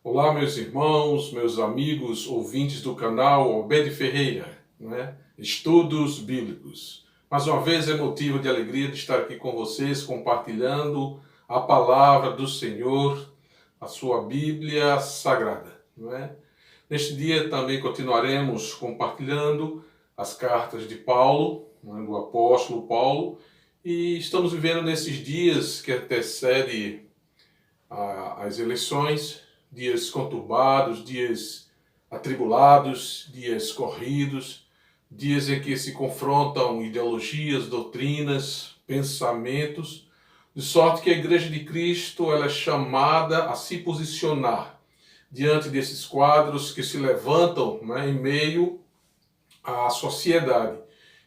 Olá, meus irmãos, meus amigos, ouvintes do canal Obed Ferreira, Estudos Bíblicos. Mais uma vez é motivo de alegria de estar aqui com vocês, compartilhando a palavra do Senhor, a sua Bíblia Sagrada. Neste dia também continuaremos compartilhando as cartas de Paulo, do apóstolo Paulo, e estamos vivendo nesses dias que antecedem as eleições, dias conturbados, dias atribulados, dias corridos, dias em que se confrontam ideologias, doutrinas, pensamentos, de sorte que a Igreja de Cristo ela é chamada a se posicionar diante desses quadros que se levantam em meio à sociedade.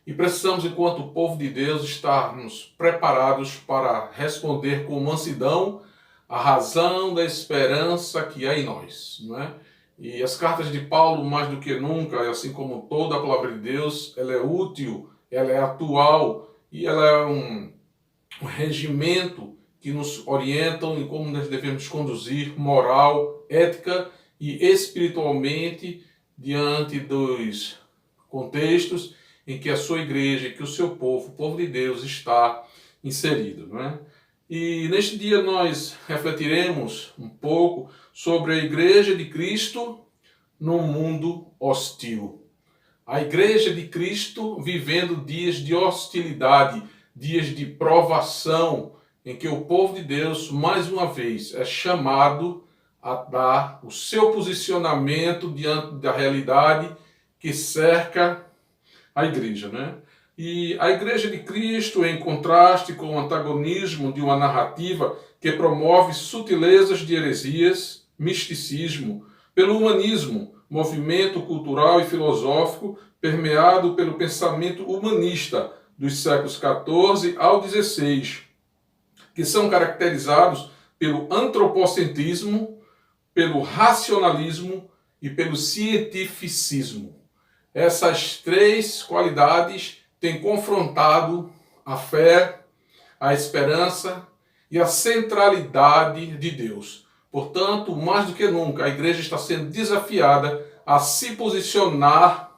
E precisamos, enquanto povo de Deus, estarmos preparados para responder com mansidão a razão da esperança que há em nós. E as cartas de Paulo, mais do que nunca, assim como toda a palavra de Deus, ela é útil, ela é atual e ela é um regimento que nos orientam em como nós devemos conduzir moral, ética e espiritualmente diante dos contextos em que a sua igreja, que o seu povo, o povo de Deus, está inserido. E neste dia nós refletiremos um pouco sobre a Igreja de Cristo num mundo hostil. A Igreja de Cristo vivendo dias de hostilidade, dias de provação, em que o povo de Deus, mais uma vez, é chamado a dar o seu posicionamento diante da realidade que cerca a Igreja, E a Igreja de Cristo, em contraste com o antagonismo de uma narrativa que promove sutilezas de heresias, misticismo, pelo humanismo, movimento cultural e filosófico permeado pelo pensamento humanista dos séculos XIV ao XVI, que são caracterizados pelo antropocentrismo, pelo racionalismo e pelo cientificismo. Essas três qualidades têm confrontado a fé, a esperança e a centralidade de Deus. Portanto, mais do que nunca, a igreja está sendo desafiada a se posicionar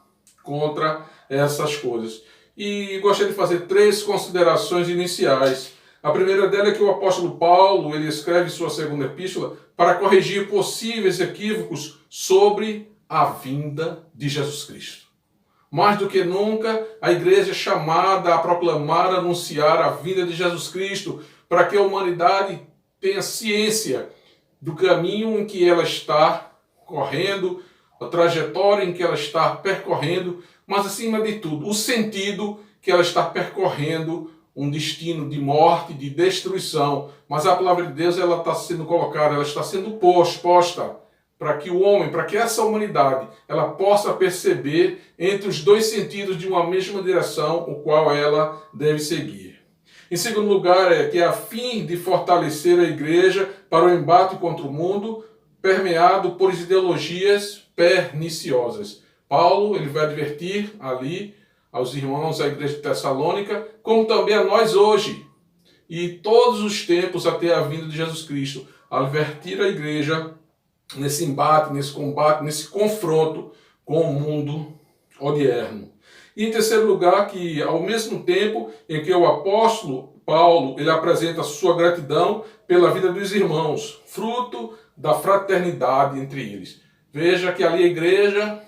contra essas coisas. E gostaria de fazer três considerações iniciais. A primeira dela é que o apóstolo Paulo ele escreve sua segunda epístola para corrigir possíveis equívocos sobre a vinda de Jesus Cristo. Mais do que nunca, a igreja é chamada a proclamar, a anunciar a vinda de Jesus Cristo, para que a humanidade tenha ciência do caminho em que ela está correndo, a trajetória em que ela está percorrendo, mas acima de tudo, o sentido que ela está percorrendo, um destino de morte, de destruição. Mas a palavra de Deus ela está sendo colocada, ela está sendo posta para que o homem, para que essa humanidade, ela possa perceber entre os dois sentidos de uma mesma direção, o qual ela deve seguir. Em segundo lugar, é que a fim de fortalecer a igreja para o embate contra o mundo, permeado por ideologias perniciosas. Paulo ele vai advertir ali aos irmãos da igreja de Tessalônica, como também a nós hoje, e todos os tempos até a vinda de Jesus Cristo, advertir a igreja nesse embate, nesse combate, nesse confronto com o mundo odierno. E em terceiro lugar, que ao mesmo tempo em que o apóstolo Paulo ele apresenta a sua gratidão pela vida dos irmãos, fruto da fraternidade entre eles. Veja que ali a igreja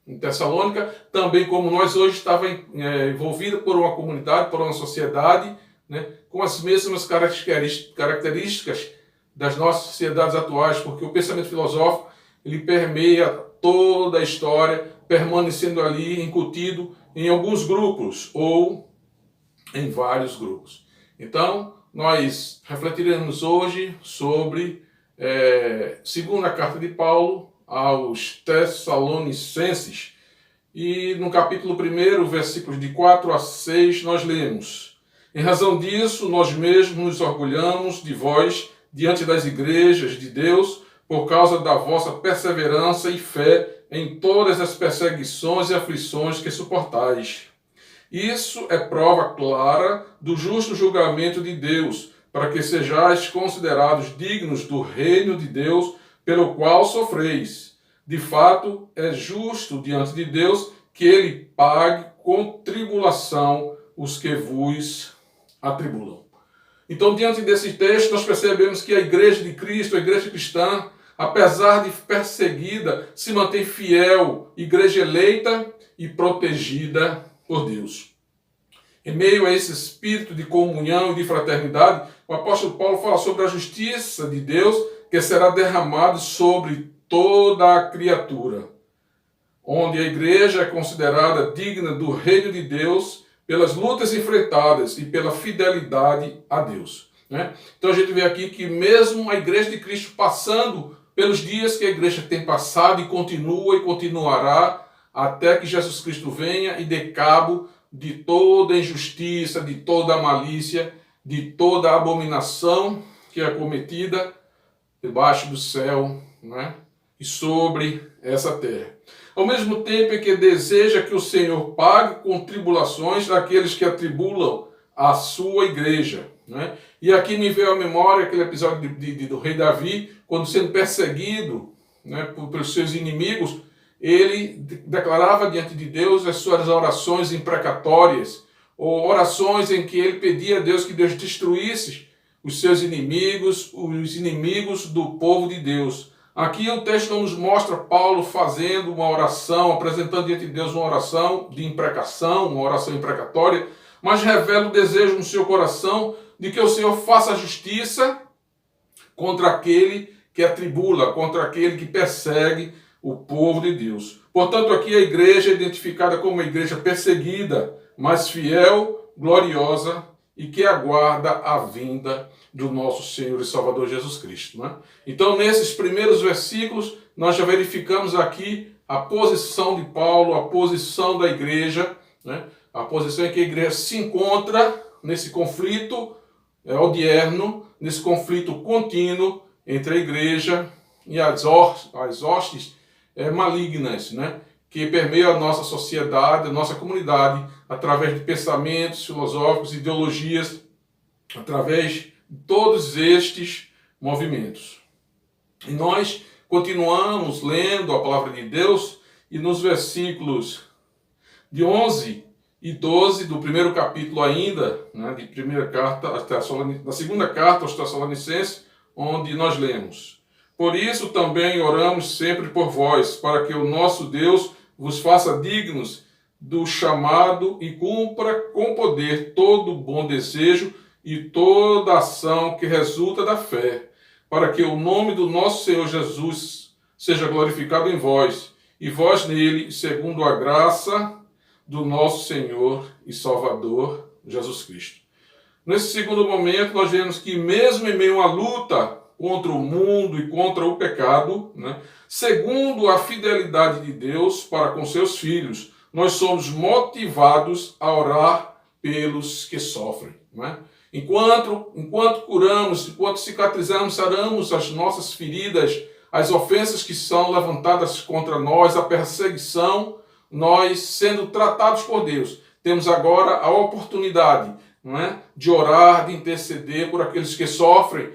em Tessalônica, também como nós hoje, estava envolvida por uma comunidade, por uma sociedade, com as mesmas características das nossas sociedades atuais, porque o pensamento filosófico ele permeia toda a história, permanecendo ali incutido em alguns grupos ou em vários grupos. Então, nós refletiremos hoje sobre segunda carta de Paulo aos Tessalonicenses. E no capítulo 1, versículos de 4 a 6, nós lemos: Em razão disso, nós mesmos nos orgulhamos de vós diante das igrejas de Deus, por causa da vossa perseverança e fé em todas as perseguições e aflições que suportais. Isso é prova clara do justo julgamento de Deus, para que sejais considerados dignos do reino de Deus, pelo qual sofreis. De fato, é justo diante de Deus que ele pague com tribulação os que vos atribulam. Então, diante desse texto, nós percebemos que a igreja de Cristo, a igreja cristã, apesar de perseguida, se mantém fiel, igreja eleita e protegida por Deus. Em meio a esse espírito de comunhão e de fraternidade, o apóstolo Paulo fala sobre a justiça de Deus que será derramada sobre toda a criatura, onde a igreja é considerada digna do reino de Deus pelas lutas enfrentadas e pela fidelidade a Deus. Então a gente vê aqui que mesmo a igreja de Cristo passando pelos dias que a igreja tem passado e continua e continuará até que Jesus Cristo venha e dê cabo de toda injustiça, de toda malícia, de toda abominação que é cometida debaixo do céu, e sobre essa terra. Ao mesmo tempo que deseja que o Senhor pague com tribulações daqueles que atribulam a sua igreja. E aqui me veio à memória aquele episódio do rei Davi, quando sendo perseguido pelos seus inimigos, ele declarava diante de Deus as suas orações imprecatórias, ou orações em que ele pedia a Deus que Deus destruísse os seus inimigos, os inimigos do povo de Deus. Aqui o texto nos mostra Paulo fazendo uma oração, apresentando diante de Deus uma oração de imprecação, uma oração imprecatória, mas revela o desejo no seu coração de que o Senhor faça justiça contra aquele que atribula, contra aquele que persegue o povo de Deus. Portanto, aqui a igreja é identificada como uma igreja perseguida, mas fiel, gloriosa e que aguarda a vinda do nosso Senhor e Salvador Jesus Cristo. Então, nesses primeiros versículos, nós já verificamos aqui a posição de Paulo, a posição da igreja, a posição em que a igreja se encontra nesse conflito odierno, nesse conflito contínuo entre a igreja e as hostes malignas, que permeiam a nossa sociedade, a nossa comunidade, através de pensamentos filosóficos, ideologias, através de todos estes movimentos. E nós continuamos lendo a palavra de Deus e nos versículos de 11 e 12 do primeiro capítulo ainda, de primeira carta, da segunda carta aos Tessalonicenses, onde nós lemos: por isso também oramos sempre por vós, para que o nosso Deus vos faça dignos do chamado e cumpra com poder todo o bom desejo e toda ação que resulta da fé, para que o nome do nosso Senhor Jesus seja glorificado em vós, e vós nele, segundo a graça do nosso Senhor e Salvador Jesus Cristo. Nesse segundo momento, nós vemos que mesmo em meio à luta contra o mundo e contra o pecado, segundo a fidelidade de Deus para com seus filhos, nós somos motivados a orar pelos que sofrem. Enquanto curamos, enquanto cicatrizamos, saramos as nossas feridas, as ofensas que são levantadas contra nós, a perseguição, nós sendo tratados por Deus, temos agora a oportunidade de orar, de interceder por aqueles que sofrem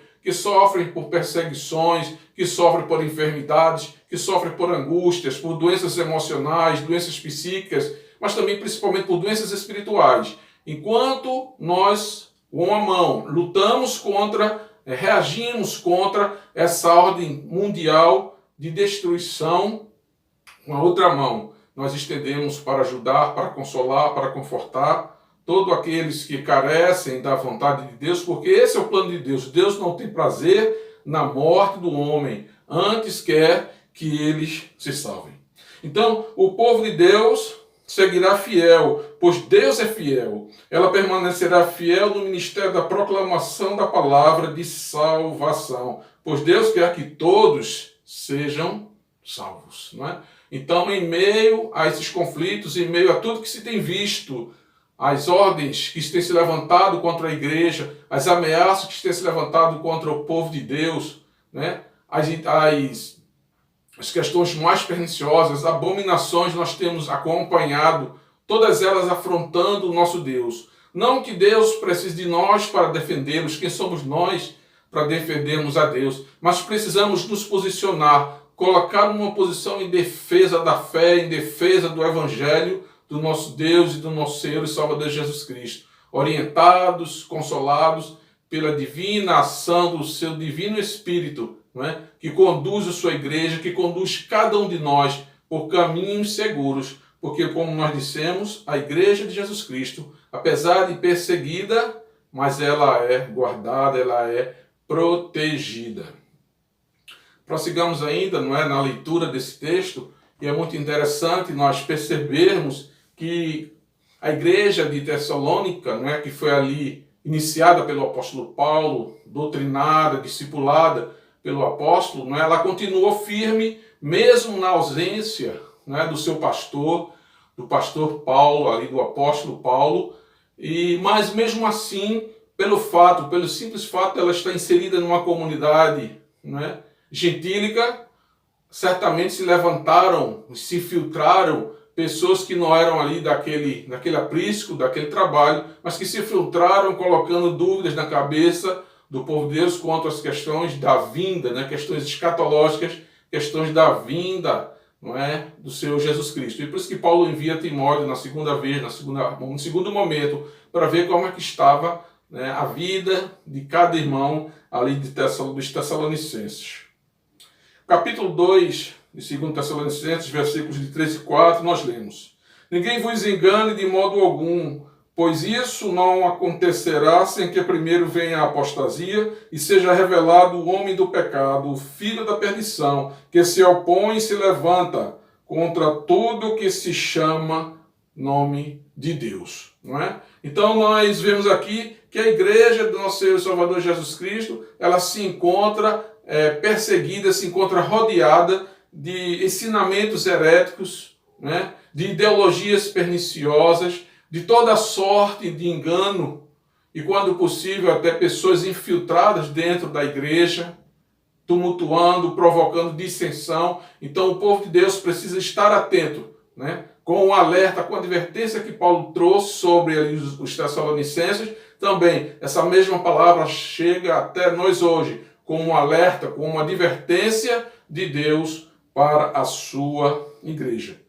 por perseguições, que sofrem por enfermidades, que sofrem por angústias, por doenças emocionais, doenças psíquicas, mas também principalmente por doenças espirituais. Enquanto nós, com a mão, lutamos contra, reagimos contra essa ordem mundial de destruição, com a outra mão nós estendemos para ajudar, para consolar, para confortar todos aqueles que carecem da vontade de Deus, porque esse é o plano de Deus. Deus não tem prazer na morte do homem, antes quer que eles se salvem. Então, o povo de Deus seguirá fiel, pois Deus é fiel. Ela permanecerá fiel no ministério da proclamação da palavra de salvação, pois Deus quer que todos sejam salvos. Então, em meio a esses conflitos, em meio a tudo que se tem visto, as ordens que têm se levantado contra a igreja, as ameaças que têm se levantado contra o povo de Deus, as questões mais perniciosas, abominações nós temos acompanhado, todas elas afrontando o nosso Deus. Não que Deus precise de nós para defendê-los, quem somos nós? para defendermos a Deus, mas precisamos nos posicionar, colocar uma posição em defesa da fé, em defesa do Evangelho do nosso Deus e do nosso Senhor e Salvador Jesus Cristo, orientados, consolados pela divina ação do seu divino Espírito, não é? Que conduz a sua igreja, que conduz cada um de nós por caminhos seguros, porque, como nós dissemos, a igreja de Jesus Cristo, apesar de perseguida, mas ela é guardada, ela é protegida. Prossigamos ainda, não é, na leitura desse texto, e é muito interessante nós percebermos que a igreja de Tessalônica, não é, que foi ali iniciada pelo apóstolo Paulo, doutrinada, discipulada pelo apóstolo, não é, ela continuou firme, mesmo na ausência, não é, do seu pastor, do pastor Paulo, ali do apóstolo Paulo, mas mesmo assim, pelo simples fato de ela estar inserida numa comunidade, não é, gentílica, certamente se levantaram, se infiltraram pessoas que não eram ali daquele aprisco, daquele trabalho, mas que se filtraram colocando dúvidas na cabeça do povo de Deus quanto às questões da vinda, né? Questões escatológicas, questões da vinda, não é? Do Senhor Jesus Cristo. E por isso que Paulo envia Timóteo no segundo momento, para ver como é que estava, né, a vida de cada irmão ali dos Tessalonicenses. Capítulo 2 de 2 Tessalonicenses, versículos de 3 e 4, nós lemos: Ninguém vos engane de modo algum, pois isso não acontecerá sem que primeiro venha a apostasia e seja revelado o homem do pecado, o filho da perdição, que se opõe e se levanta contra tudo que se chama nome de Deus. Não é? Então nós vemos aqui que a igreja do nosso Senhor e Salvador Jesus Cristo, ela se encontra perseguida, se encontra rodeada de ensinamentos heréticos, né? De ideologias perniciosas, de toda sorte de engano e, quando possível, até pessoas infiltradas dentro da igreja, tumultuando, provocando dissensão. Então o povo de Deus precisa estar atento, né? Com o alerta, com a advertência que Paulo trouxe sobre os Tessalonicenses. Também essa mesma palavra chega até nós hoje, com um alerta, com uma advertência de Deus para a sua igreja.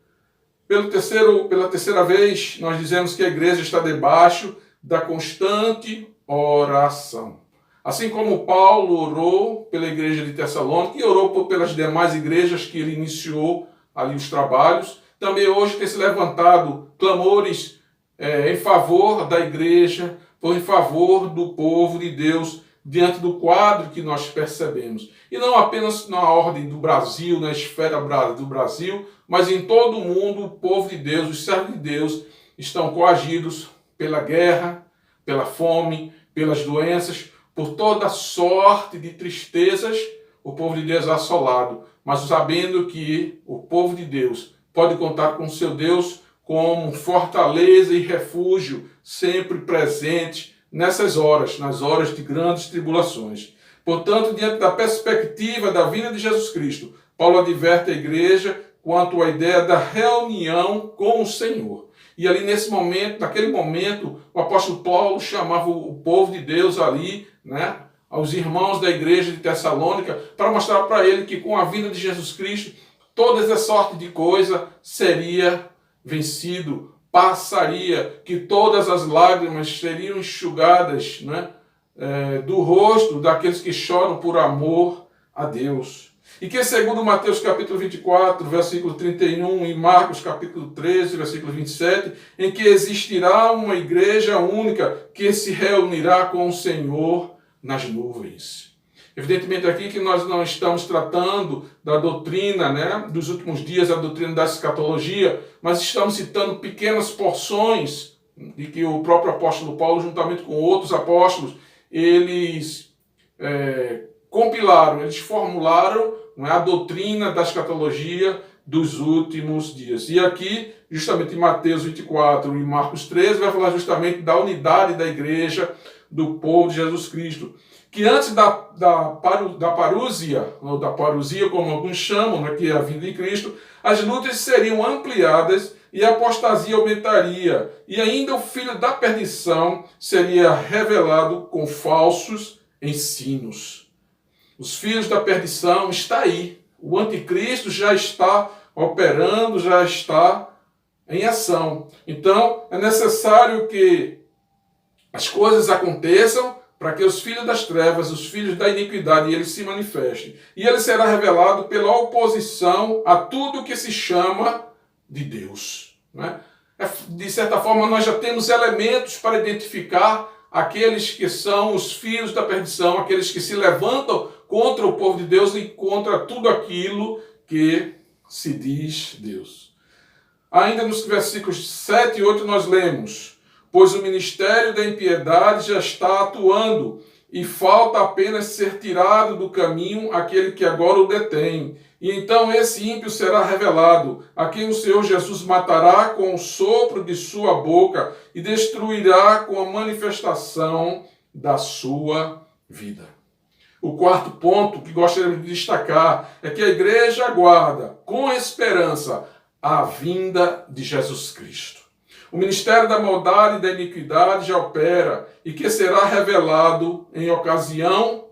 Pela terceira vez, nós dizemos que a igreja está debaixo da constante oração. Assim como Paulo orou pela igreja de Tessalônica e orou pelas demais igrejas que ele iniciou ali os trabalhos, também hoje tem se levantado clamores em favor da igreja, em favor do povo de Deus, diante do quadro que nós percebemos. E não apenas na ordem do Brasil, na esfera do Brasil, mas em todo o mundo, o povo de Deus, os servos de Deus, estão coagidos pela guerra, pela fome, pelas doenças, por toda sorte de tristezas, o povo de Deus é assolado, mas sabendo que o povo de Deus pode contar com seu Deus como fortaleza e refúgio, sempre presente nessas horas, nas horas de grandes tribulações. Portanto, diante da perspectiva da vinda de Jesus Cristo, Paulo adverte a igreja quanto à ideia da reunião com o Senhor. E ali naquele momento, o apóstolo Paulo chamava o povo de Deus ali, né, aos irmãos da igreja de Tessalônica, para mostrar para ele que com a vinda de Jesus Cristo, toda essa sorte de coisa seria vencido, passaria, que todas as lágrimas seriam enxugadas, né, do rosto daqueles que choram por amor a Deus. E que segundo Mateus capítulo 24, versículo 31 e Marcos capítulo 13, versículo 27, em que existirá uma igreja única que se reunirá com o Senhor nas nuvens. Evidentemente aqui que nós não estamos tratando da doutrina, né, dos últimos dias, a doutrina da escatologia, mas estamos citando pequenas porções de que o próprio apóstolo Paulo, juntamente com outros apóstolos, eles compilaram, eles formularam, não é, a doutrina da escatologia dos últimos dias. E aqui, justamente em Mateus 24 e Marcos 13, vai falar justamente da unidade da igreja, do povo de Jesus Cristo. Que antes da parúzia, ou da parousia, como alguns chamam, né, que é a vinda de Cristo, as lutas seriam ampliadas e a apostasia aumentaria. E ainda o filho da perdição seria revelado com falsos ensinos. Os filhos da perdição está aí. O anticristo já está operando, já está em ação. Então, é necessário que as coisas aconteçam para que os filhos das trevas, os filhos da iniquidade, eles se manifestem. E ele será revelado pela oposição a tudo que se chama de Deus. Né? De certa forma, nós já temos elementos para identificar aqueles que são os filhos da perdição, aqueles que se levantam contra o povo de Deus e contra tudo aquilo que se diz Deus. Ainda nos versículos 7 e 8 nós lemos: pois o ministério da impiedade já está atuando, e falta apenas ser tirado do caminho aquele que agora o detém. E então esse ímpio será revelado, a quem o Senhor Jesus matará com o sopro de sua boca e destruirá com a manifestação da sua vida. O quarto ponto que gostaria de destacar é que a igreja aguarda com esperança a vinda de Jesus Cristo. O ministério da maldade e da iniquidade já opera e que será revelado em ocasião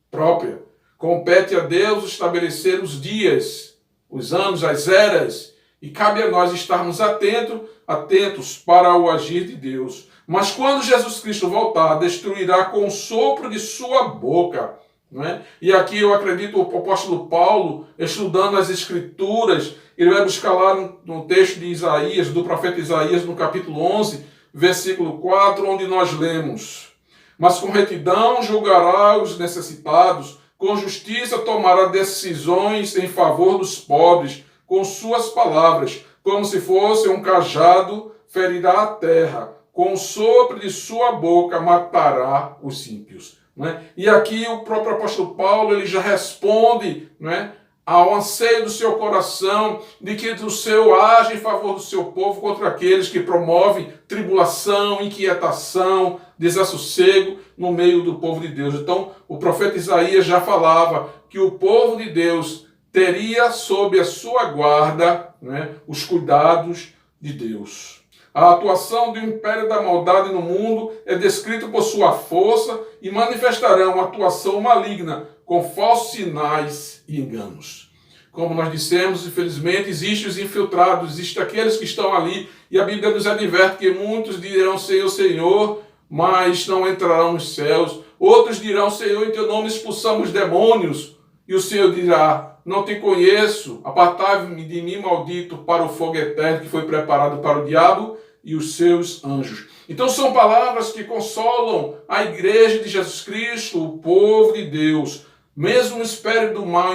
própria. Compete a Deus estabelecer os dias, os anos, as eras, e cabe a nós estarmos atentos para o agir de Deus. Mas quando Jesus Cristo voltar, destruirá com o sopro de sua boca. Não é? E aqui eu acredito o apóstolo Paulo, estudando as Escrituras, ele vai buscar lá no texto de Isaías, do profeta Isaías, no capítulo 11, versículo 4, onde nós lemos: mas com retidão julgará os necessitados, com justiça tomará decisões em favor dos pobres, com suas palavras, como se fosse um cajado, ferirá a terra, com o sopro de sua boca matará os ímpios. Né? E aqui o próprio apóstolo Paulo ele já responde, né, ao anseio do seu coração de que o Senhor age em favor do seu povo contra aqueles que promovem tribulação, inquietação, desassossego no meio do povo de Deus. Então o profeta Isaías já falava que o povo de Deus teria sob a sua guarda, né, os cuidados de Deus. A atuação do império da maldade no mundo é descrita por sua força e manifestará uma atuação maligna com falsos sinais e enganos. Como nós dissemos, infelizmente, existem os infiltrados, existem aqueles que estão ali, e a Bíblia nos adverte que muitos dirão Senhor, Senhor, mas não entrarão nos céus. Outros dirão, Senhor, em teu nome expulsamos demônios, e o Senhor dirá, não te conheço, apartai-me de mim, maldito, para o fogo eterno que foi preparado para o diabo e os seus anjos. Então são palavras que consolam a igreja de Jesus Cristo, o povo de Deus. Mesmo o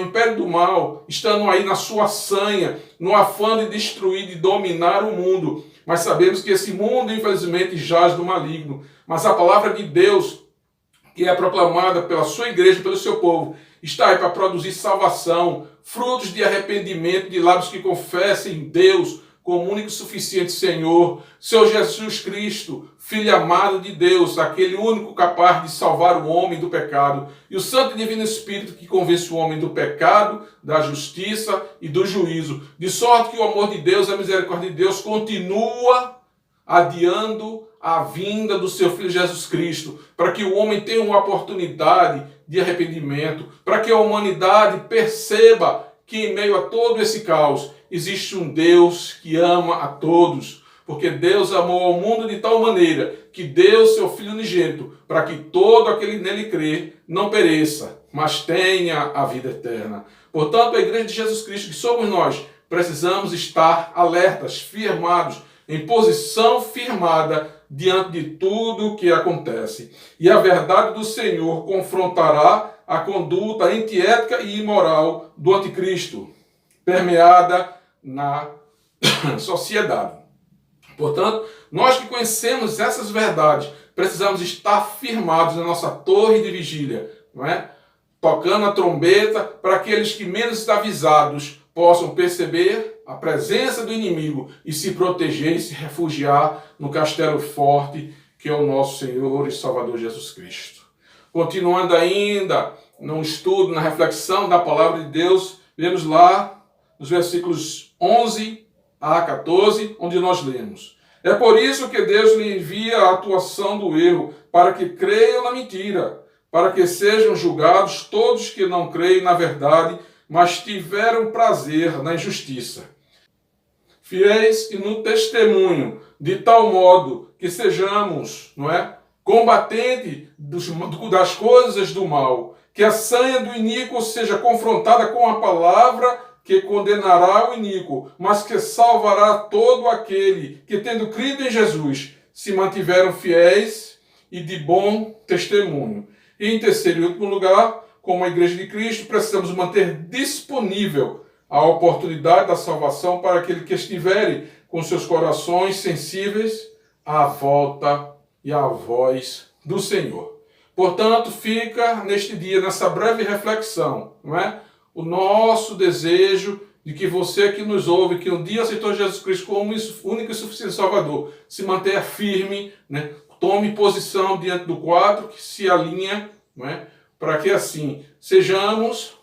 império do mal, estando aí na sua sanha, no afã de destruir, de dominar o mundo. Mas sabemos que esse mundo, infelizmente, jaz no maligno. Mas a palavra de Deus, que é proclamada pela sua igreja, pelo seu povo, está aí para produzir salvação, frutos de arrependimento, de lábios que confessem Deus como único e suficiente Senhor, Senhor Jesus Cristo, Filho amado de Deus, aquele único capaz de salvar o homem do pecado, e o Santo e Divino Espírito que convence o homem do pecado, da justiça e do juízo, de sorte que o amor de Deus, a misericórdia de Deus continua adiando a vinda do seu Filho Jesus Cristo, para que o homem tenha uma oportunidade de arrependimento, para que a humanidade perceba que em meio a todo esse caos existe um Deus que ama a todos, porque Deus amou ao mundo de tal maneira que deu seu Filho unigênito para que todo aquele nele crê não pereça, mas tenha a vida eterna. Portanto, a igreja de Jesus Cristo, que somos nós, precisamos estar alertas, firmados, em posição firmada diante de tudo o que acontece. E a verdade do Senhor confrontará a conduta antiética e imoral do anticristo, permeada na sociedade. Portanto, nós que conhecemos essas verdades, precisamos estar firmados na nossa torre de vigília, não é? Tocando a trombeta para aqueles que menos avisados possam perceber a presença do inimigo e se proteger e se refugiar no castelo forte que é o nosso Senhor e Salvador Jesus Cristo. Continuando ainda no estudo, na reflexão da palavra de Deus, vemos lá nos versículos 11 a 14, onde nós lemos: é por isso que Deus lhe envia a atuação do erro, para que creiam na mentira, para que sejam julgados todos que não creem na verdade, mas tiveram prazer na injustiça. Fiéis e no testemunho, de tal modo que sejamos, combatente das coisas do mal, que a sanha do iníquo seja confrontada com a palavra que condenará o iníquo, mas que salvará todo aquele que, tendo crido em Jesus, se mantiveram fiéis e de bom testemunho. E em terceiro e último lugar, como a Igreja de Cristo, precisamos manter disponível a oportunidade da salvação para aquele que estiver com seus corações sensíveis à volta e à voz do Senhor. Portanto, fica neste dia, nessa breve reflexão, o nosso desejo de que você que nos ouve, que um dia aceitou Jesus Cristo como único e suficiente Salvador, se mantenha firme, tome posição diante do quadro que se alinha, para que assim sejamos,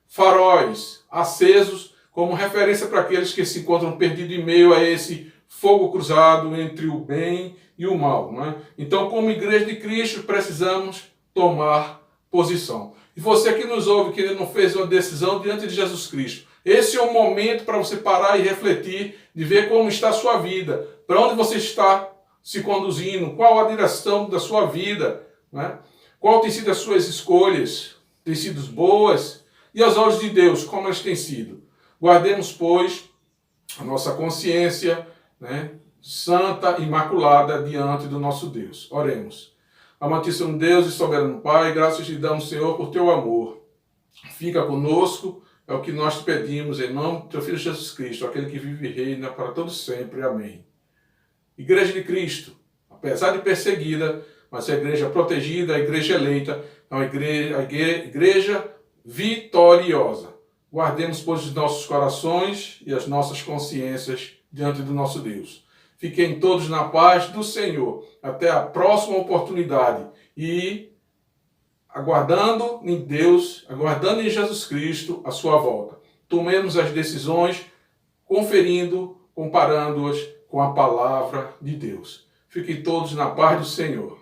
faróis acesos como referência para aqueles que se encontram perdidos em meio a esse fogo cruzado entre o bem e o mal. Então, como Igreja de Cristo, precisamos tomar posição. E você que nos ouve, que ainda não fez uma decisão diante de Jesus Cristo, esse é o momento para você parar e refletir, de ver como está a sua vida, para onde você está se conduzindo, qual a direção da sua vida, qual tem sido as suas escolhas, têm sido boas, e aos olhos de Deus, como elas têm sido. Guardemos, pois, a nossa consciência, santa, imaculada, diante do nosso Deus. Oremos. Amantíssimo Deus e soberano Pai, graças te damos, Senhor, por teu amor. Fica conosco, é o que nós te pedimos, em nome do teu Filho Jesus Cristo, aquele que vive e reina para todos sempre. Amém. Igreja de Cristo, apesar de perseguida, mas é a igreja protegida, a igreja eleita, é uma igreja vitoriosa. Guardemos, pois, os nossos corações e as nossas consciências diante do nosso Deus. Fiquem todos na paz do Senhor. Até a próxima oportunidade. E aguardando em Deus, aguardando em Jesus Cristo a sua volta. Tomemos as decisões, conferindo, comparando-as com a palavra de Deus. Fiquem todos na paz do Senhor.